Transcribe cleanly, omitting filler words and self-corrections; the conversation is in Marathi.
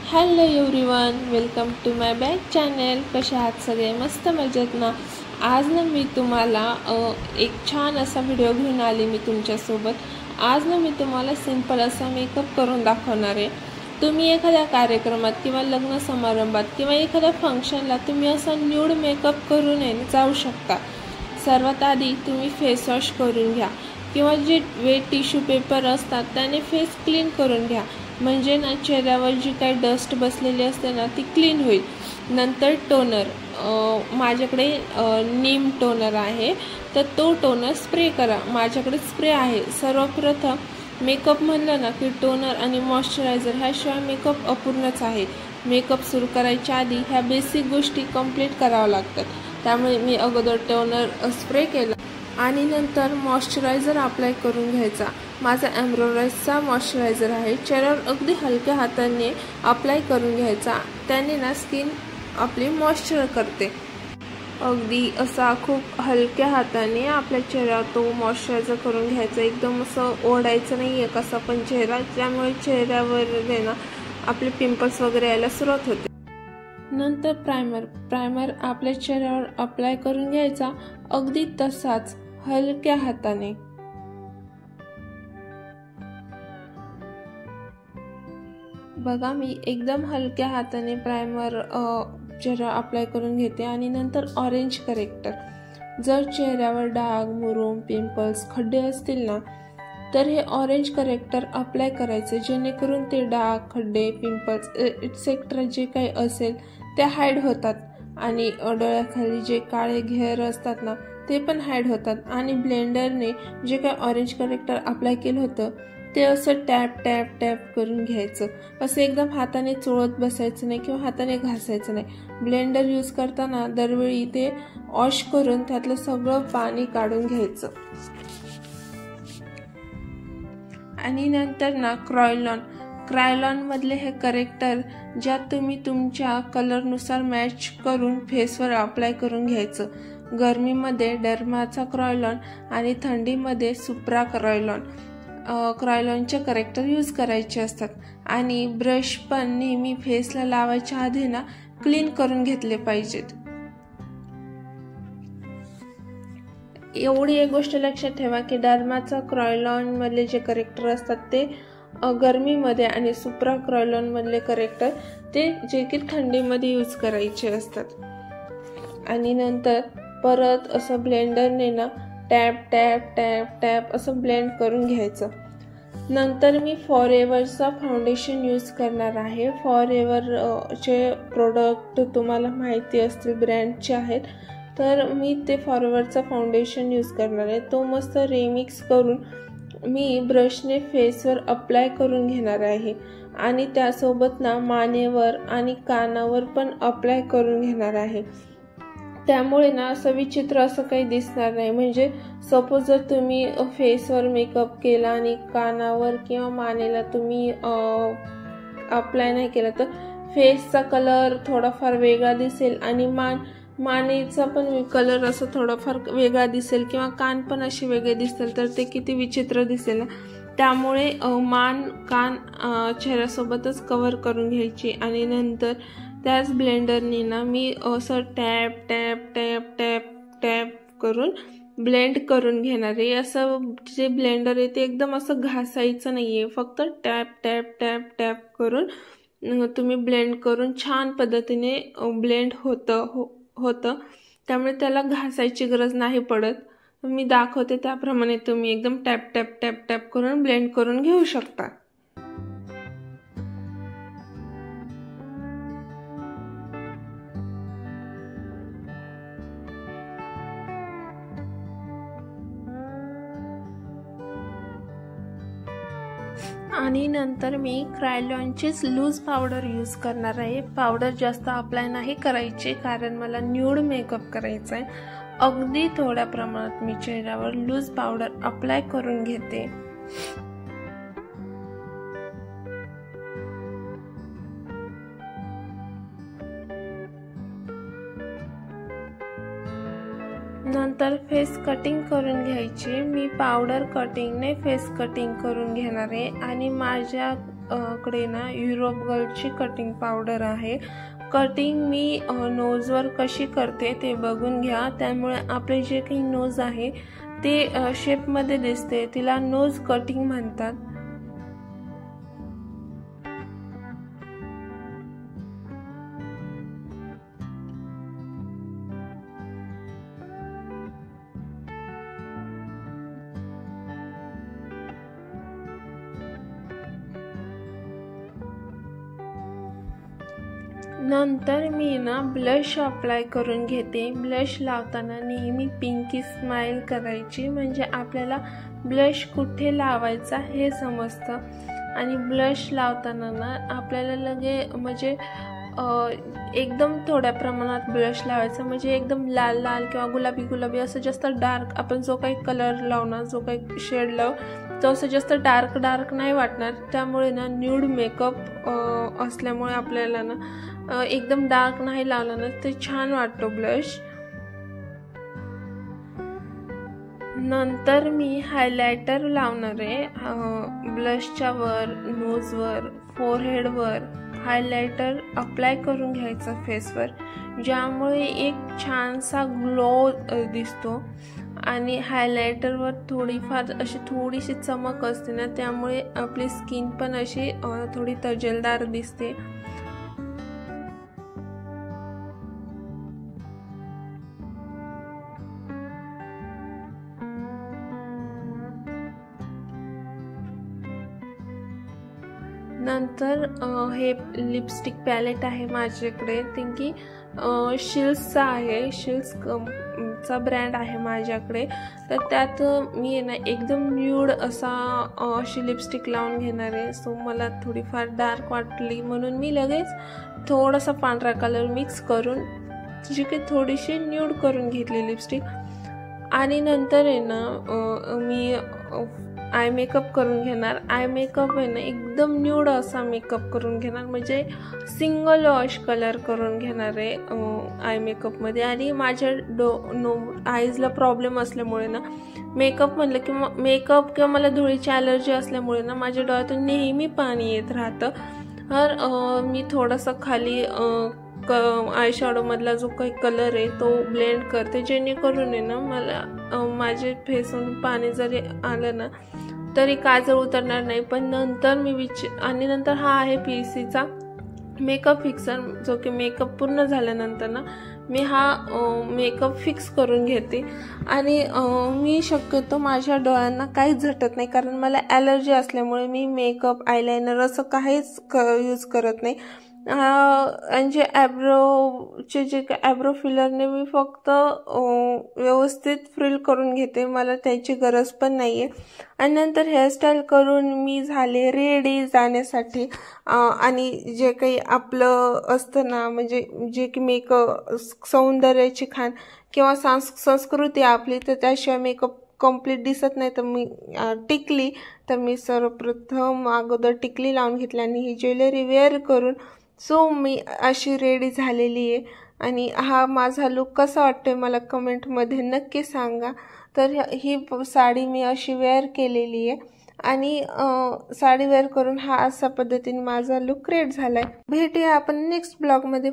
Hello everyone, welcome to my back channel. कसे आहात सगळे? मस्त मजेत ना? आज ना मी तुम्हाला एक छान असा व्हिडिओ घेऊन आली मी तुमच्यासोबत। आज ना मी तुम्हाला सिंपल असा मेकअप करून दाखवणार आहे। तुम्ही एखाद्या कार्यक्रमात किंवा लग्न समारंभात किंवा एखाद्या फंक्शनला तुम्ही असा न्यूड मेकअप करून जाऊ शकता। सर्वात आधी तुम्ही फेस वॉश करून घ्या किंवा जे वेट टिश्यू पेपर असतात त्याने फेस क्लीन करून घ्या, म्हणजे ना चेहऱ्यावर जी काही डस्ट बसलेली असते ना ती क्लीन होईल। नंतर टोनर, माझ्याकडे नीम टोनर आहे तर तो टोनर स्प्रे करा। माझ्याकडे स्प्रे आहे। सर्वप्रथम मेकअप म्हणलं ना की टोनर आणि मॉइश्चरायझर ह्याशिवाय मेकअप अपूर्णच आहे। मेकअप सुरू करायच्या आधी ह्या बेसिक गोष्टी कंप्लीट कराव्या लागतात। त्यामुळे मी अगोदर टोनर स्प्रे केला आणि नंतर मॉइश्चरायझर अप्लाय करून घ्यायचा। माझा एम्ब्रोराइजचा मॉइश्चरायझर आहे। चेहऱ्यावर अगदी हलक्या हाताने अप्लाय करून घ्यायचा, त्याने ना स्किन आपली मॉइश्चर करते। अगदी असा खूप हलक्या हाताने आपल्या चेहऱ्यावर तो मॉइश्चरायझर करून घ्यायचा। एकदम असं ओढायचं नाही आहे कसा पण चेहरा, त्यामुळे चेहऱ्यावर ना आपले पिंपल्स वगैरे यायला सुरुवात होते। नंतर प्रायमर आपल्या चेहऱ्यावर अप्लाय करून घ्यायचा, अगदी तसाच हलक्या हाताने। बघा, मी एकदम हलक्या हाताने प्रायमर चेहरा अप्लाय करून घेते। आणि नंतर ऑरेंज करेक्टर, जर चेहऱ्यावर डाग, मुरूम, पिंपल्स, खड्डे असतील ना तर हे ऑरेंज करेक्टर अप्लाय करायचे, जेणेकरून ते डाग, खड्डे, पिंपल्स एक्सेट्रा जे काही असेल ते हाईड होतात आणि डोळ्याखाली जे काळे घेर असतात ना ते पण हाईड होतात। आणि ब्लेंडरने जे काही ऑरेंज करेक्टर अप्लाय केलं होतं ते असं टॅप टॅप टॅप करून घ्यायचं। असं एकदम हाताने चोळत बसायचं नाही किंवा हाताने घासायचं नाही। ब्लेंडर यूज करताना दरवेळी ते वॉश करून त्यातलं सगळं पाणी काढून घ्यायचं। आणि नंतर ना क्रायलॉन मधले हे करेक्टर ज्यात तुम्ही तुमच्या कलरनुसार मॅच करून फेसवर अप्लाय करून घ्यायचं। गरमीमध्ये डर्माचा क्रायलॉन आणि थंडीमध्ये सुप्रा क्रायलॉनचे करेक्टर यूज करायचे असतात। आणि ब्रश पण नेहमी फेसला लावायच्या आधी ना क्लीन करून घेतले पाहिजेत। एवढी एक गोष्ट लक्षात ठेवा की डर्माचा क्रायलॉन मधले जे करेक्टर असतात ते गरमीमध्ये आणि सुप्रा क्रायलॉन मधले करेक्टर ते जे की थंडीमध्ये यूज करायचे असतात। आणि नंतर परत असं ब्लेंडरने ना टॅप टॅप टॅप टॅप असं ब्लेंड करून घ्यायचं। नंतर मी फॉरएव्हरचा फाउंडेशन यूज करणार आहे। फॉरएव्हरचे प्रोडक्ट तुम्हाला माहिती असतील, ब्रँडचे आहेत, तर मी ते फॉरएव्हरचा फाउंडेशन यूज करणार आहे। तो मस्त रिमिक्स करून मी ब्रशने फेसवर अप्लाय करून घेणार आहे आणि त्यासोबत ना मानेवर आणि कानावर पण अप्लाय करून घेणार आहे। त्यामुळे ना असं विचित्र असं काही दिसणार नाही। म्हणजे सपोज जर तुम्ही फेसवर मेकअप केला आणि कानावर किंवा मानेला तुम्ही अप्लाय नाही केला तर फेसचा कलर थोडाफार वेगळा दिसेल आणि मानेचा पण कलर असं थोडाफार वेगळा दिसेल किंवा कान पण असे वेगळे दिसतील तर ते किती विचित्र दिसेल ना। त्यामुळे मान, कान चेहऱ्यासोबतच कव्हर करून घ्यायची। आणि नंतर त्याच ब्लेंडरने ना मी असं tap tap tap tap tap करून ब्लेंड करून घेणार आहे। असं जे ब्लेंडर आहे ते एकदम असं घासायचं नाहीये, फक्त टॅप टॅप टॅप टॅप करून तुम्ही ब्लेंड करून छान पद्धतीने ब्लेंड होतं। त्यामुळे त्याला घासायची गरज नाही पडत। मी दाखवते त्याप्रमाणे तुम्ही एकदम टॅप टॅप टॅप टॅप करून ब्लेंड करून घेऊ शकता। आणि नंतर मी क्रायलॉनचीच लूज पावडर यूज करणार आहे। पावडर जास्त अप्लाय नाही करायची कारण मला न्यूड मेकअप करायचा आहे। अगदी थोड्या प्रमाणात मी चेहऱ्यावर लूज पावडर अप्लाय करून घेते। नंतर फेस कटिंग करून घ्यायची। मी पावडर कटिंगने फेस कटिंग करून घेणार आहे आणि माझ्या कडे ना युरोप गोल्डची कटिंग पावडर आहे. कटिंग मी नोजवर कशी करते ते बघून घ्या. त्यामुळे आपले जे काही नोज आहे ते शेपमध्ये दिसते, तिला नोज कटिंग म्हणतात. नंतर मी ना ब्लश अप्लाय करून घेते. ब्लश लावताना नेहमी पिंकी स्माइल करायची, म्हणजे आपल्याला ब्लश कुठे लावायचा हे समजतं. आणि ब्लश लावताना ना आपल्याला म्हणजे एकदम थोड्या प्रमाणात ब्लश लावायचा, म्हणजे एकदम लाल लाल किंवा गुलाबी गुलाबी असं जास्त डार्क आपण जो काही कलर लावणार, जो काही शेड लावू तो असं जास्त डार्क नाही वाटणार. त्यामुळे ना न्यूड मेकअप असल्यामुळे आपल्याला ना एकदम डार्क नाही लावला ना ते छान वाटतो ब्लश. नंतर मी हायलायटर लावणार आहे. ब्लशच्या वर, नोजवर, फोरहेडवर हायलायटर अप्लाय करून घ्यायचा फेसवर, ज्यामुळे एक छानसा ग्लो दिसतो. आणि हायलायटरवर थोडीशी चमक असते ना, त्यामुळे आपली स्किन पण अशी थोडी तजेलदार दिसते. नंतर हे लिपस्टिक पॅलेट आहे माझ्याकडे, ते की शिल्सचा आहे. शिल्सचा ब्रँड आहे माझ्याकडे. तर त्यात मी ना एकदम न्यूड अशी लिपस्टिक लावून घेणार आहे. सो मला थोडीफार डार्क वाटली म्हणून मी लगेच थोडासा पांढरा कलर मिक्स करून जी काही थोडीशी न्यूड करून घेतली लिपस्टिक. आणि नंतर आहे ना मी आय मेकअप करून घेणार. आय मेकअप आहे ना एकदम न्यूड असा मेकअप करून घेणार, म्हणजे सिंगल वॉश कलर करून घेणार आहे आय मेकअपमध्ये. आणि माझ्या आईजला प्रॉब्लेम असल्यामुळे ना मेकअप किंवा मला धुळीची ॲलर्जी असल्यामुळे ना माझ्या डोळ्यातून नेहमी पाणी येत राहतं. तर मी थोडंसं खाली आयशॅडोमधला जो काही कलर आहे तो ब्लेंड करते, जेणेकरून आहे ना मला माझे फेसवरून पाणी जरी आलं ना तरी काजळ उतरणार नाही. पण नंतर आणि नंतर हा आहे PCचा मेकअप फिक्सर, जो की मेकअप पूर्ण झाल्यानंतर ना मी हा मेकअप फिक्स करून घेते. आणि मी शक्यतो माझ्या डोळ्यांना काहीच झटत नाही, कारण मला ॲलर्जी असल्यामुळे मी मेकअप आयलायनर असं काहीच यूज करत नाही. म्हणजे ॲब्रोचे जे ॲब्रो फिलरने मी फक्त व्यवस्थित फ्रिल करून घेते, मला त्याची गरज पण नाही आहे. आणि नंतर हेअरस्टाईल करून मी झाले रेडी जाण्यासाठी. आणि जे काही आपलं असतं ना, म्हणजे जे की मेकअप सौंदर्याची खाण किंवा संस्कृती आपली, तर त्याशिवाय मेकअप कंप्लीट दिसत नाही. तर मी सर्वप्रथम अगोदर टिकली लावून घेतली आणि ही ज्वेलरी वेअर करून मी अशी रेडी झालेली आहे. आणि हा माझा लुक कसा वाटतोय मला कमेंटमध्ये नक्की सांगा. तर ही साडी मी अशी वेअर केलेली आहे आणि साडी वेअर करून हा अशा पद्धतीने माझा लुक क्रिएट झालाय. भेटूया आपण नेक्स्ट ब्लॉगमध्ये.